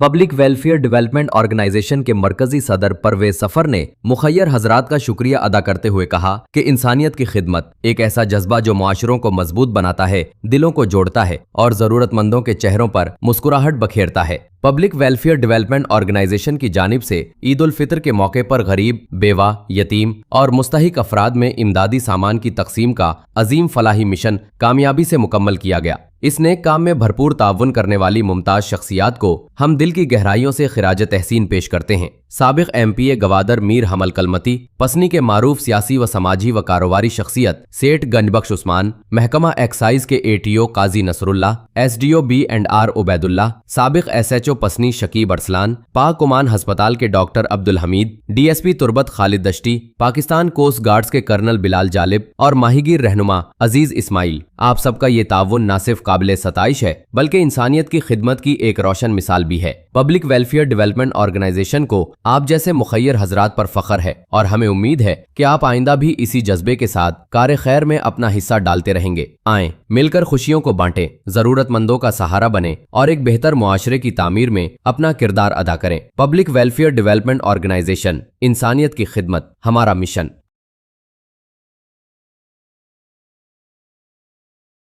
Public welfare development organisation के मरकजी सदर परवेज सफर ने मुखय्यर हजरात का शुक्रिया अदा करते हुए कहा कि इंसानियत की खिदमत एक ऐसा जज्बा जो माशरों को मजबूत बनाता है, दिलों को जोड़ता है और जरूरतमंदों के चेहरों पर मुस्कुराहट बखेरता है। पब्लिक वेलफेयर डेवलपमेंट ऑर्गेनाइजेशन की जानिब से ईद उल फितर के मौके पर गरीब, बेवा, यतीम और मुस्तहिक अफराद में इमदादी सामान की तकसीम का अजीम फलाही मिशन कामयाबी से मुकम्मल किया गया। इस नेक काम में भरपूर ताउन करने वाली मुमताज शख्सियात को हम दिल की गहराइयों से खिराज तहसीन पेश करते हैं। साबिक MPA गवादर मीर हमल कलमती, पसनी के मारूफ सियासी व समाजी व कारोबारी शख्सियत सेठ गंजबख्श उस्मान, महकमा एक्साइज के ATO काजी नसरुल्लाह, SDO B&R उबैदुल्ला, साबिक SHO पसनी शकीब अरसलान, पाक ओमान हस्पताल के डॉक्टर अब्दुल हमीद, DSP तुरबत खालिद दश्ती, पाकिस्तान कोस्ट गार्ड्स के कर्नल बिलाल जालिब और माहीगीर रहनुमा अजीज इस्माइल, आप सबका ये ताउन न सिर्फ काबिल सताइश है बल्कि इंसानियत की खिदमत की एक रोशन मिसाल भी है। पब्लिक वेलफेयर डेवलपमेंट ऑर्गेनाइजेशन को आप जैसे मुखय्यर हजरात पर फख्र है और हमें उम्मीद है कि आप आइंदा भी इसी जज्बे के साथ कार खैर में अपना हिस्सा डालते रहेंगे। आएं, मिलकर खुशियों को बांटें, जरूरतमंदों का सहारा बने और एक बेहतर मुआशरे की तामीर में अपना किरदार अदा करें। पब्लिक वेलफेयर डेवलपमेंट ऑर्गेनाइजेशन, इंसानियत की खिदमत हमारा मिशन।